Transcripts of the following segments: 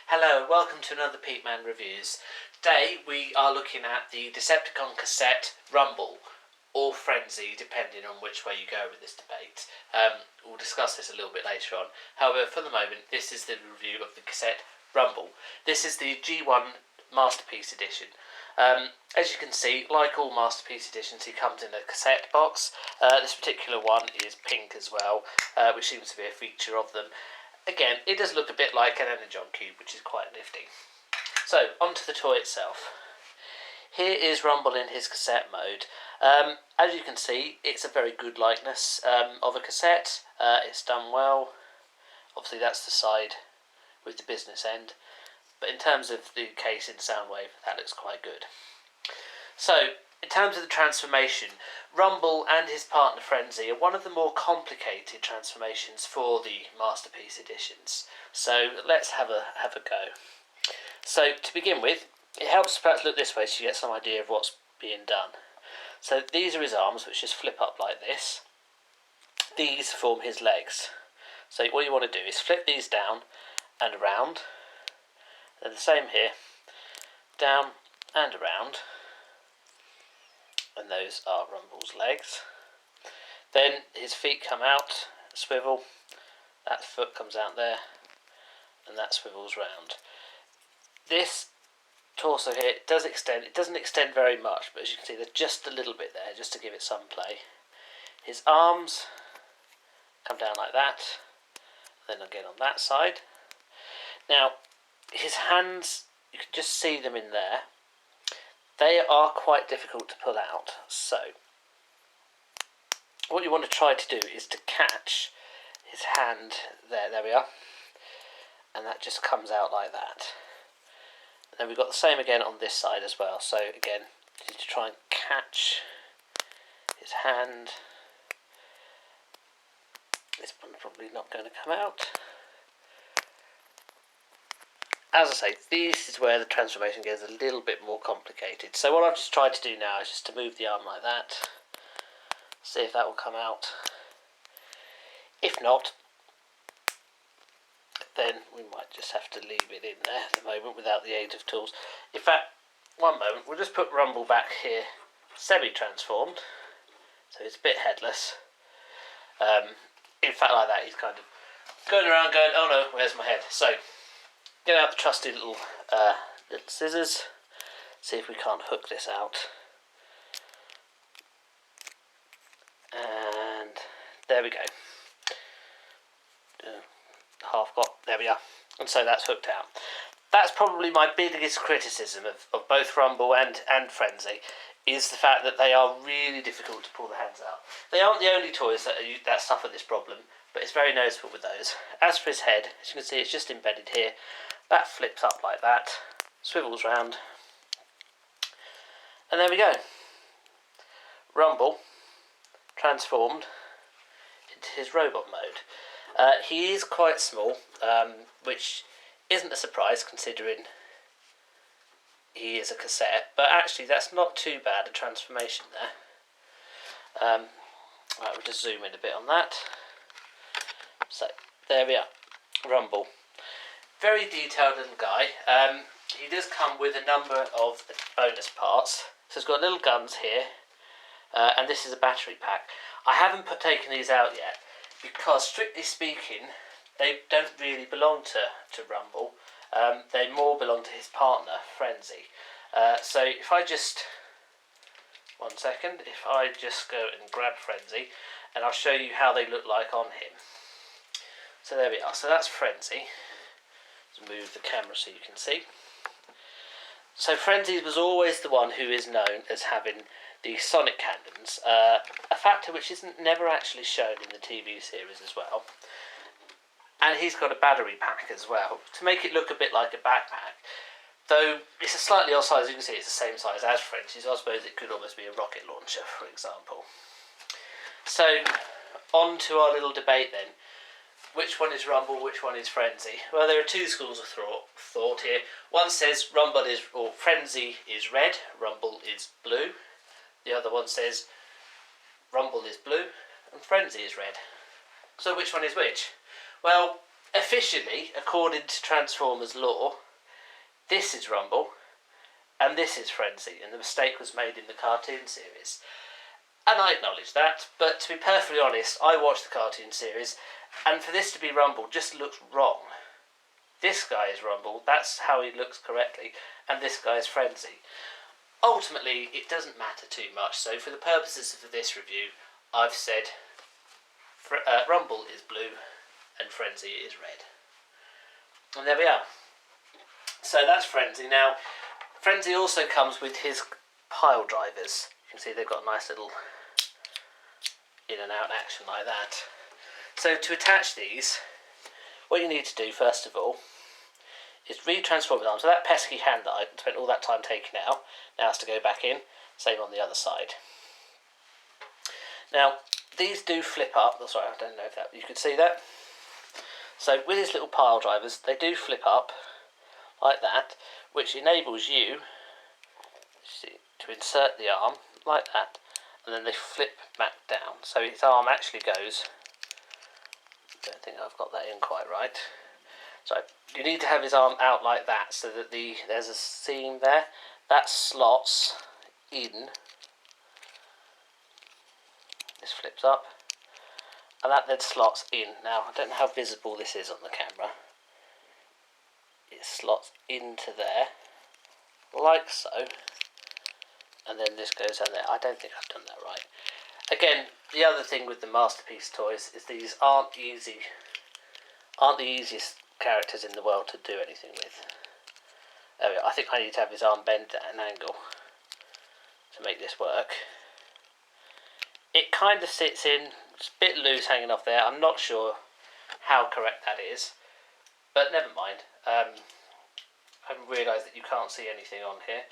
Hello, welcome to another Peteman Reviews. Today we are looking at the Decepticon cassette Rumble, or Frenzy, depending on which way you go with this debate. We'll discuss this a little bit later on. However, for the moment, this is the review of the cassette Rumble. This is the G1 Masterpiece Edition. As you can see, like all Masterpiece Editions, he comes in a cassette box. This particular one is pink as well, which seems to be a feature of them. Again, it does look a bit like an Energon cube, which is quite nifty. So, onto the toy itself. Here is Rumble in his cassette mode. As you can see, it's a very good likeness of a cassette. It's done well. Obviously, that's the side with the business end. But in terms of the case in Soundwave, that looks quite good. So, in terms of the transformation, Rumble and his partner Frenzy are one of the more complicated transformations for the Masterpiece Editions. So let's have a go. So to begin with, it helps to perhaps look this way so you get some idea of what's being done. So these are his arms, which just flip up like this. These form his legs. So what you want to do is flip these down and around. And the same here, down and around. And those are Rumble's legs. Then his feet come out, swivel, that foot comes out there, and that swivels round. This torso here does extend. It doesn't extend very much, but as you can see, there's just a little bit there, just to give it some play. His arms come down like that, then again on that side. Now, his hands, you can just see them in there. They are quite difficult to pull out, so what you want to try to do is to catch his hand there we are, and that just comes out like that. And then we've got the same again on this side as well, so again, you need to try and catch his hand. This one's probably not going to come out. As I say, this is where the transformation gets a little bit more complicated. So what I've just tried to do now is just to move the arm like that. See if that will come out. If not, then we might just have to leave it in there at the moment without the aid of tools. In fact, one moment, we'll just put Rumble back here, semi-transformed. So it's a bit headless. In fact, like that, he's kind of going around going, oh no, where's my head? So, get out the trusty little scissors, see if we can't hook this out. And there we go. Half got, there we are. And so that's hooked out. That's probably my biggest criticism of both Rumble and Frenzy, is the fact that they are really difficult to pull the hands out. They aren't the only toys that suffer this problem, but it's very noticeable with those. As for his head, as you can see, it's just embedded here. That flips up like that, swivels round, and there we go. Rumble transformed into his robot mode. He is quite small, which isn't a surprise considering he is a cassette, but actually that's not too bad a transformation there. Right, we'll just zoom in a bit on that. So, there we are, Rumble. Very detailed little guy. He does come with a number of bonus parts. So he's got little guns here, and this is a battery pack. I haven't taken these out yet because, strictly speaking, they don't really belong to Rumble. They more belong to his partner, Frenzy. So if I just, one second, if I just go and grab Frenzy, and I'll show you how they look like on him. So there we are. So that's Frenzy. Move the camera so you can see. So Frenzy was always the one who is known as having the sonic cannons, a factor which isn't never actually shown in the TV series as well. And he's got a battery pack as well, to make it look a bit like a backpack. Though it's a slightly odd size, you can see it's the same size as Frenzy's, so I suppose it could almost be a rocket launcher, for example. So, on to our little debate then. Which one is Rumble, which one is Frenzy? Well, there are two schools of thought here. One says Frenzy is red, Rumble is blue. The other one says Rumble is blue and Frenzy is red. So which one is which? Well, officially, according to Transformers lore, this is Rumble and this is Frenzy, and the mistake was made in the cartoon series. And I acknowledge that, but to be perfectly honest, I watched the cartoon series, and for this to be Rumble just looks wrong. This guy is Rumble, that's how he looks correctly, and this guy is Frenzy. Ultimately, it doesn't matter too much, so for the purposes of this review, I've said Rumble is blue and Frenzy is red. And there we are. So that's Frenzy. Now, Frenzy also comes with his pile drivers. You can see they've got a nice little in and out action like that. So to attach these, what you need to do first of all is retransform his arm. So that pesky hand that I spent all that time taking out now has to go back in. Same on the other side. Now these do flip up. Oh, sorry, I don't know if that you could see that. So with his little pile drivers, they do flip up like that, which enables you to insert the arm like that, and then they flip back down. So his arm actually goes. I don't think I've got that in quite right. So you need to have his arm out like that, so that there's a seam there that slots in. This flips up, and that then slots in. Now I don't know how visible this is on the camera. It slots into there, like so, and then this goes down there. I don't think I've done that right. Again, the other thing with the Masterpiece toys is these aren't the easiest characters in the world to do anything with. There we go. I think I need to have his arm bent at an angle to make this work. It kind of sits in, it's a bit loose hanging off there. I'm not sure how correct that is, but never mind. I haven't realised that you can't see anything on here.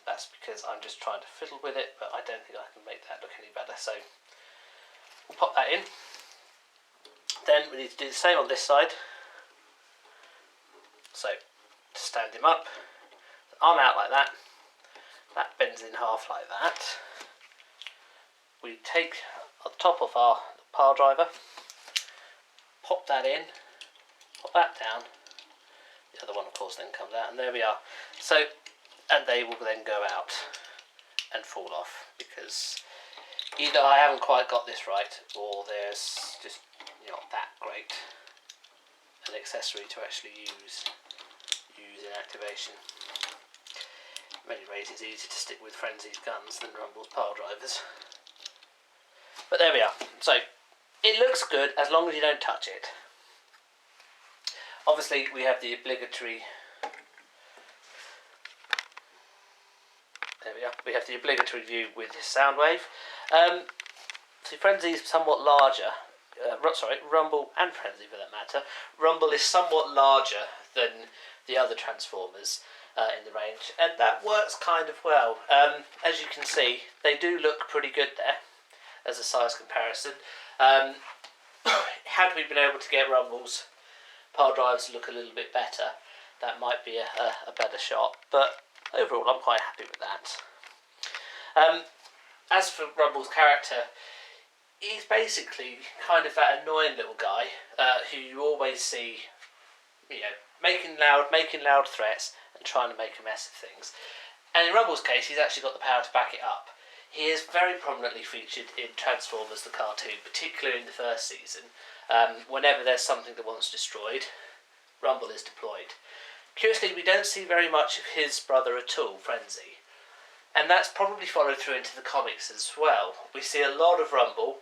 That's because I'm just trying to fiddle with it, but I don't think I can make that look any better. So we'll pop that in. Then we need to do the same on this side. So to stand him up, arm out like that. That bends in half like that. We take the top of our pile driver, pop that in, pop that down. The other one, of course, then comes out, and there we are. So, and they will then go out and fall off because either I haven't quite got this right, or there's just not that great an accessory to actually use in activation. In many ways, it's easier to stick with Frenzy's guns than Rumble's pile drivers. But there we are. So it looks good as long as you don't touch it. Obviously, we have the obligatory. There we are. We have the obligatory view with this sound wave. So Frenzy is somewhat larger. Rumble and Frenzy for that matter. Rumble is somewhat larger than the other Transformers in the range, and that works kind of well. As you can see, they do look pretty good there as a size comparison. Had we been able to get Rumble's pile drives to look a little bit better, that might be a better shot, but overall I'm quite happy with that. As for Rumble's character, he's basically kind of that annoying little guy who you always see, making loud threats and trying to make a mess of things. And in Rumble's case, he's actually got the power to back it up. He is very prominently featured in Transformers the cartoon, particularly in the first season. Whenever there's something that wants destroyed, Rumble is deployed. Curiously, we don't see very much of his brother at all, Frenzy. And that's probably followed through into the comics as well. We see a lot of Rumble,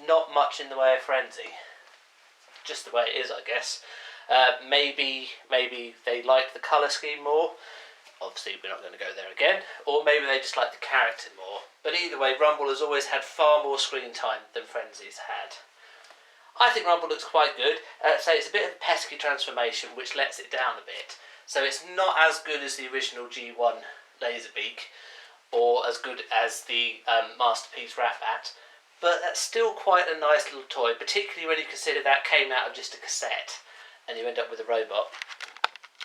not much in the way of Frenzy. Just the way it is, I guess. Maybe they like the colour scheme more. Obviously, we're not going to go there again. Or maybe they just like the character more. But either way, Rumble has always had far more screen time than Frenzy's had. I think Rumble looks quite good. So it's a bit of a pesky transformation, which lets it down a bit. So it's not as good as the original G1 Laserbeak, or as good as the Masterpiece Rat-Bat. But that's still quite a nice little toy, particularly when you consider that came out of just a cassette, and you end up with a robot.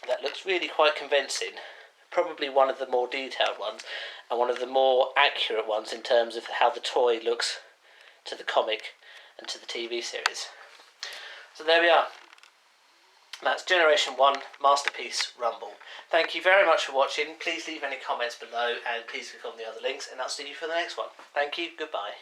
That looks really quite convincing. Probably one of the more detailed ones, and one of the more accurate ones in terms of how the toy looks to the comic and to the TV series. So there we are. That's Generation 1 Masterpiece Rumble. Thank you very much for watching. Please leave any comments below and please click on the other links and I'll see you for the next one. Thank you. Goodbye.